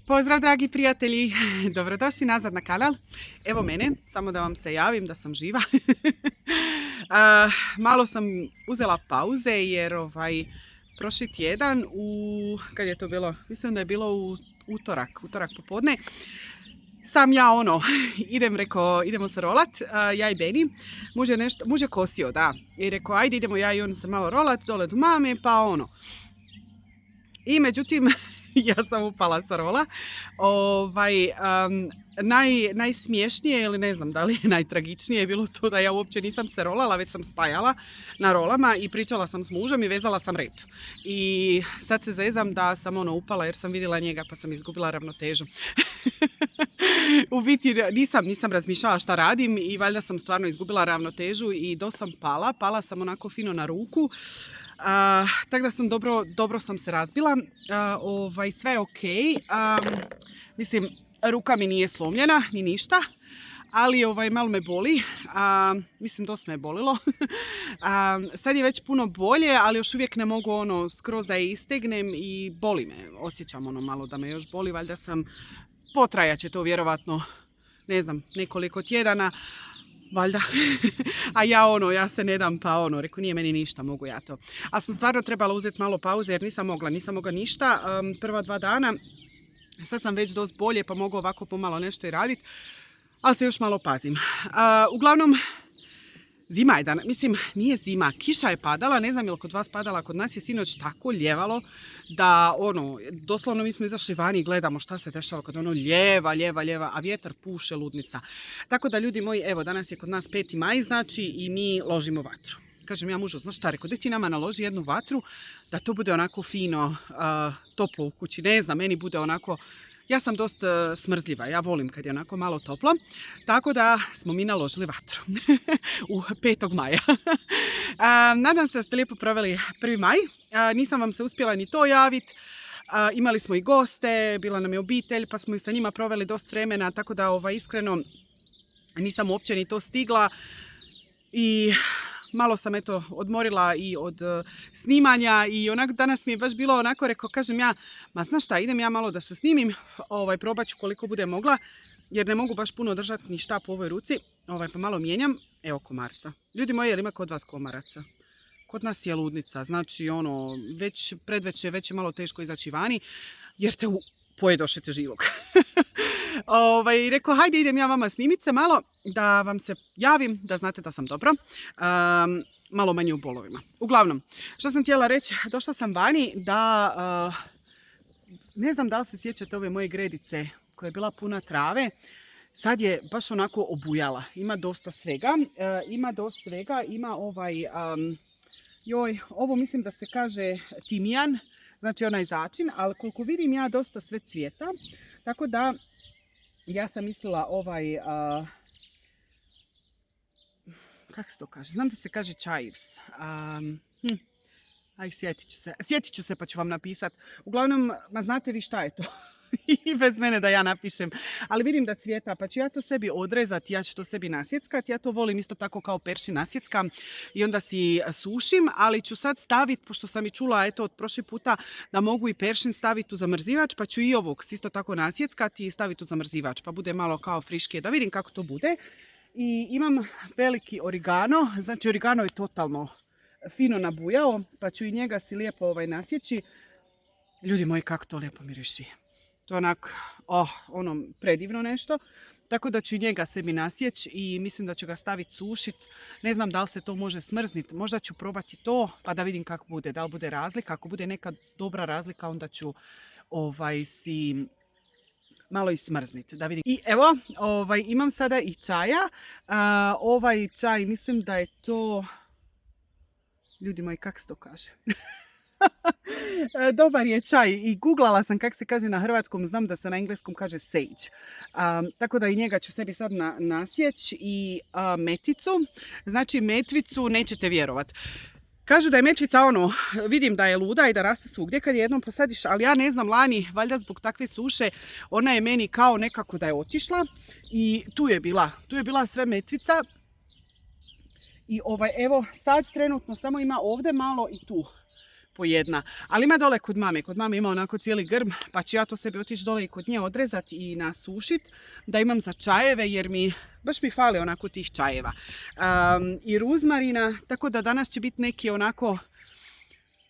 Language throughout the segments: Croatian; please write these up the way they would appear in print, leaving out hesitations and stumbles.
Pozdrav dragi prijatelji, dobrodošli nazad na kanal. Evo mene, samo da vam se javim da sam živa. Malo sam uzela pauze jer prošli tjedan kad je to bilo, mislim da je bilo u utorak popodne, sam ja idemo se rolat, ja i Beni, muž je kosio, da, i rekao ajde idemo ja i on se malo rolat dole do mame, pa i međutim, ja sam upala sa rola. Najsmiješnije ili ne znam da li je najtragičnije je bilo to da ja uopće nisam se rolala, već sam stajala na rolama i pričala sam s mužem i vezala sam rep. I sad se zezam da sam upala jer sam vidjela njega pa sam izgubila ravnotežu. U biti nisam razmišljala šta radim i valjda sam stvarno izgubila ravnotežu i sam pala sam onako fino na ruku. Tako da sam dobro sam se razbila, sve je ok, mislim ruka mi nije slomljena ni ništa, ali malo me boli, mislim dosta me bolilo. Sad je već puno bolje, ali još uvijek ne mogu skroz da je istegnem i boli me, osjećam malo da me još boli, valjda potrajat će to vjerovatno, ne znam, nekoliko tjedana. Valjda, a ja se ne dam pa rekao nije meni ništa, mogu ja to. A sam stvarno trebala uzeti malo pauze jer nisam mogla ništa prva 2 dana. Sad sam već dosta bolje pa mogu ovako pomalo nešto i raditi, ali se još malo pazim. Uglavnom, zima je danas, mislim nije zima, kiša je padala, ne znam je li kod vas padala, kod nas je sinoć tako ljevalo da doslovno mi smo izašli vani i gledamo šta se dešava kad ljeva, a vjetar puše ludnica. Tako da ljudi moji, evo danas je kod nas 5. maj znači i mi ložimo vatru. Kažem ja mužu, znaš šta, rekao, da ti nama naloži jednu vatru da to bude onako fino, toplo u kući, ne znam, meni bude onako. Ja sam dosta smrzljiva, ja volim kad je onako malo toplo, tako da smo mi naložili vatru u 5. maja. Nadam se da ste lijepo proveli 1. maj, nisam vam se uspjela ni to javiti, imali smo i goste, bila nam je obitelj pa smo i sa njima proveli dosta vremena, tako da iskreno nisam uopće ni to stigla i malo sam odmorila i od snimanja i onako danas mi je baš bilo onako, kažem ja, ma znaš šta, idem ja malo da se snimim, probat ću koliko bude mogla, jer ne mogu baš puno držati ni štap u ovoj ruci, pa malo mijenjam, evo komarca. Ljudi moji, jel ima kod vas komaraca? Kod nas je ludnica, znači već predveče, već je malo teško izaći vani, jer te pojedošete živog. I rekao, hajde idem ja vama snimit se malo, da vam se javim, da znate da sam dobro, malo manje u bolovima. Uglavnom, što sam htjela reći, došla sam vani da, ne znam da li se sjećate ove moje gredice koja je bila puna trave, sad je baš onako obujala, ima dosta svega, ima ovo mislim da se kaže timijan, znači onaj začin, ali koliko vidim ja dosta sve cvijeta, tako da ja sam mislila kako se to kaže, znam da se kaže čajivs, sjetit ću se pa ću vam napisat. Uglavnom, ma znate vi šta je to? I bez mene da ja napišem, ali vidim da cvijeta, pa ću ja to sebi odrezati, ja ću to sebi nasjeckati, ja to volim isto tako kao peršin nasjeckam i onda si sušim, ali ću sad staviti, pošto sam i čula od prošli puta da mogu i peršin staviti u zamrzivač, pa ću i ovog isto tako nasjeckati i staviti u zamrzivač, pa bude malo kao friškije, da vidim kako to bude. I imam veliki origano, znači origano je totalno fino nabujao, pa ću i njega si lijepo nasjeći. Ljudi moji, kako to lijepo miriši. To je onak, predivno nešto. Tako da ću i njega sebi nasjeći i mislim da ću ga staviti sušit. Ne znam da li se to može smrzniti. Možda ću probati to pa da vidim kako bude. Da li bude razlika. Ako bude neka dobra razlika onda ću si malo i smrzniti. Da vidim. I evo, imam sada i čaja. Ovaj čaj mislim da je to... Ljudi moji, kako se to kaže? Dobar je čaj i googlala sam kako se kaže na hrvatskom, znam da se na engleskom kaže sage. Tako da i njega ću sebi sad nasjeći i meticu. Znači metvicu nećete vjerovat. Kažu da je metvica vidim da je luda i da raste svugdje kad je jednom posadiš, ali ja ne znam lani, valjda zbog takve suše, ona je meni kao nekako da je otišla i tu je bila sve metvica. I evo sad trenutno samo ima ovdje malo i tu. po jedna. Ali ima dole kod mame. Kod mame ima onako cijeli grm, pa ću ja to sebi otići dole i kod nje odrezati i nasušiti da imam za čajeve, jer baš mi fali onako tih čajeva. I ruzmarina, tako da danas će biti neki onako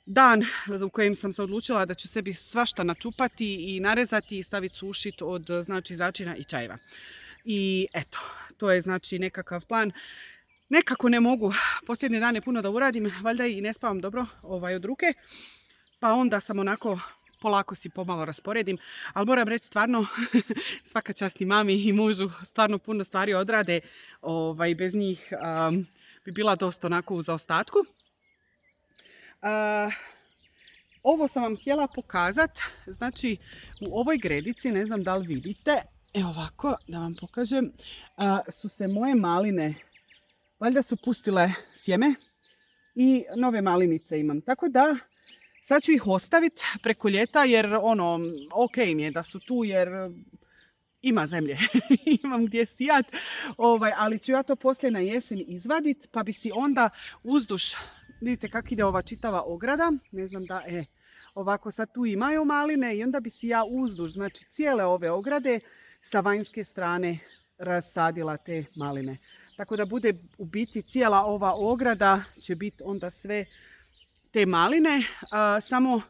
dan u kojem sam se odlučila da ću sebi svašta načupati i narezati i staviti sušiti od znači začina i čajeva. I eto, to je znači nekakav plan. Nekako ne mogu posljednje dane puno da uradim, valjda i ne spavam dobro od ruke, pa onda sam onako polako si pomalo rasporedim, ali moram reći stvarno svaka čast i mami i mužu, stvarno puno stvari odrade, bez njih bi bila dosta onako u zaostatku. Ovo sam vam htjela pokazati, znači u ovoj gredici, ne znam da li vidite, evo ovako da vam pokažem, su se moje maline, valjda su pustile sjeme i nove malinice imam, tako da sad ću ih ostaviti preko ljeta jer ok mi je da su tu jer ima zemlje, imam gdje sijat, ali ću ja to poslije na jesen izvaditi pa bi si onda uzduž, vidite kako ide ova čitava ograda, ne znam da, ovako sad tu imaju maline i onda bi si ja uzduž, znači cijele ove ograde sa vanjske strane rasadila te maline. Tako da bude u biti cijela ova ograda će biti onda sve te maline, samo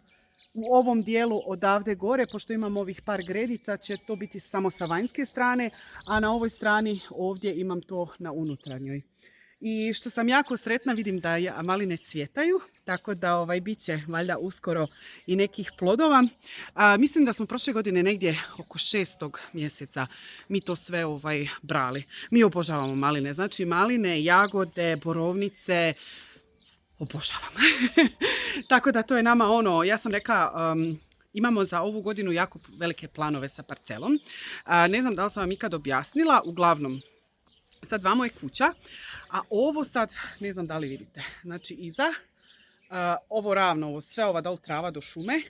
u ovom dijelu odavde gore, pošto imam ovih par gredica, će to biti samo sa vanjske strane, a na ovoj strani ovdje imam to na unutarnjoj. I što sam jako sretna, vidim da maline cvjetaju, tako da bit će valjda uskoro i nekih plodova. Mislim da smo prošle godine negdje oko 6. mjeseca mi to sve brali. Mi obožavamo maline, znači maline, jagode, borovnice, obožavam. Tako da to je nama ja sam rekla, imamo za ovu godinu jako velike planove sa parcelom. Ne znam da li sam vam ikad objasnila, uglavnom, sad vamo je kuća, a ovo sad, ne znam da li vidite, znači iza, ovo ravno, ovo sve ova dol trava do šume,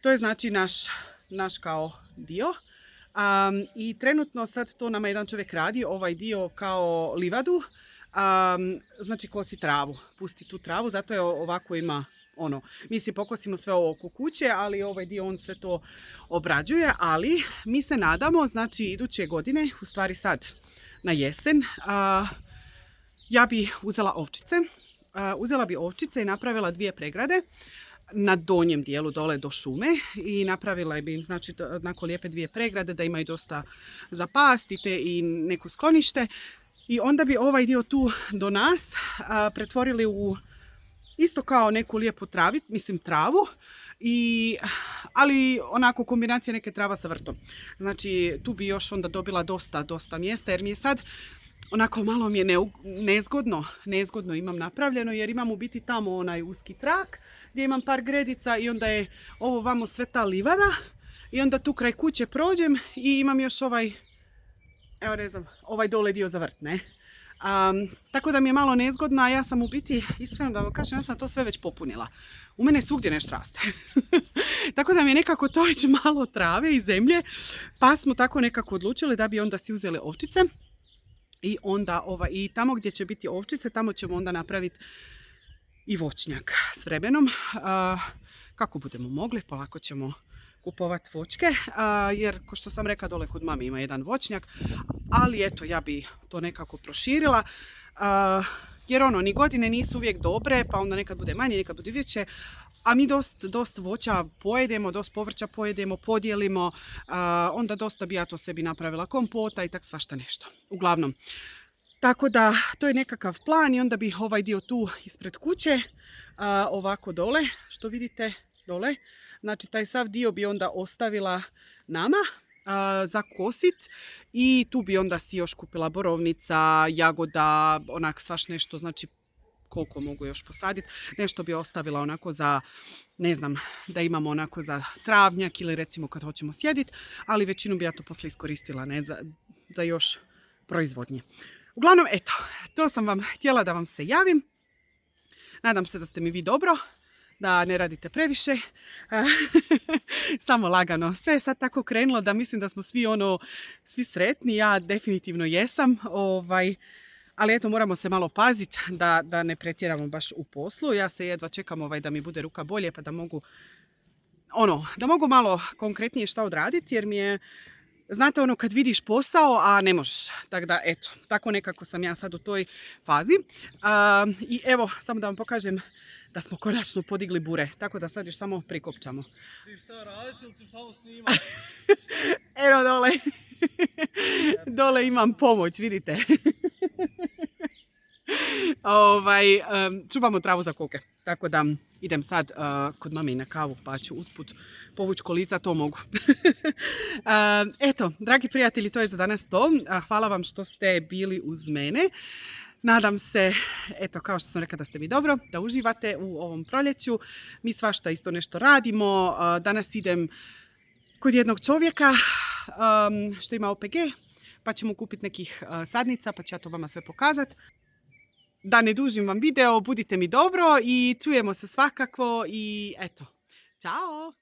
to je znači naš kao dio. I trenutno sad to nama jedan čovjek radi, ovaj dio kao livadu, znači kosi travu, pusti tu travu, zato je ovako ima mi si pokosimo sve ovo oko kuće, ali ovaj dio on sve to obrađuje, ali mi se nadamo, znači iduće godine, u stvari sad na jesen, ja bi uzela ovčice. Uzela bi ovčice i napravila 2 pregrade na donjem dijelu dole do šume i napravila bi im znači onako lijepe 2 pregrade da imaju dosta za pasti i neko sklonište. I onda bi ovaj dio tu do nas pretvorili u isto kao neku lijepu travu, ali onako kombinacija neke trava sa vrtom. Znači tu bi još onda dobila dosta mjesta jer mi je sad onako malo mi je nezgodno imam napravljeno jer imam u biti tamo onaj uski trak gdje imam par gredica i onda je ovo vamo sve ta livada i onda tu kraj kuće prođem i imam još evo ne znam, ovaj dole dio za vrt, ne? Tako da mi je malo nezgodno, a ja sam u biti, iskreno da vam kažem, ja sam to sve već popunila. U mene svugdje nešto raste. Tako da mi je nekako to već malo trave i zemlje, pa smo tako nekako odlučili da bi onda si uzeli ovčice. I onda i tamo gdje će biti ovčice, tamo ćemo onda napraviti i voćnjak s vremenom. Kako budemo mogli, polako ćemo kupovati voćke, jer ko što sam rekla dole kod mame ima jedan voćnjak, ali eto ja bi to nekako proširila, jer ni godine nisu uvijek dobre, pa onda nekad bude manje, nekad bude više, a mi dosta voća pojedemo, dosta povrća pojedemo, podijelimo, onda dosta bi ja to sebi napravila kompota i tak svašta nešto. Uglavnom, tako da to je nekakav plan i onda bi ovaj dio tu ispred kuće, ovako dole, što vidite dole, znači taj sav dio bi onda ostavila nama za kosit i tu bi onda si još kupila borovnica, jagoda, onak svaš nešto, znači koliko mogu još posaditi. Nešto bi ostavila onako za, ne znam, da imamo onako za travnjak ili recimo kad hoćemo sjediti, ali većinu bi ja to poslije iskoristila za još proizvodnje. Uglavnom, eto, to sam vam htjela da vam se javim. Nadam se da ste mi vi dobro, da ne radite previše, samo lagano. Sve je sad tako krenulo da mislim da smo svi sretni, ja definitivno jesam, Ali eto, moramo se malo paziti da ne pretjeramo baš u poslu. Ja se jedva čekam da mi bude ruka bolje pa da mogu malo konkretnije šta odraditi jer mi je, znate kad vidiš posao, a ne možeš. Tako da eto, tako nekako sam ja sad u toj fazi. I evo, samo da vam pokažem da smo konačno podigli bure. Tako da sad još samo prikopčamo. Ti šta raditi ili ćeš samo snimati? Evo dole. Dole imam pomoć, vidite. Čupamo travu za koke. Tako da idem sad kod mame na kavu pa ću usput povući kolica, to mogu. Eto, dragi prijatelji, to je za danas to. Hvala vam što ste bili uz mene. Nadam se, eto, kao što sam rekla, da ste vi dobro, da uživate u ovom proljeću. Mi svašta isto nešto radimo. Danas idem kod jednog čovjeka što ima OPG, pa ćemo kupiti nekih sadnica, pa ću ja to vama sve pokazati. Da ne dužim vam video, budite mi dobro i čujemo se svakako i eto, čao!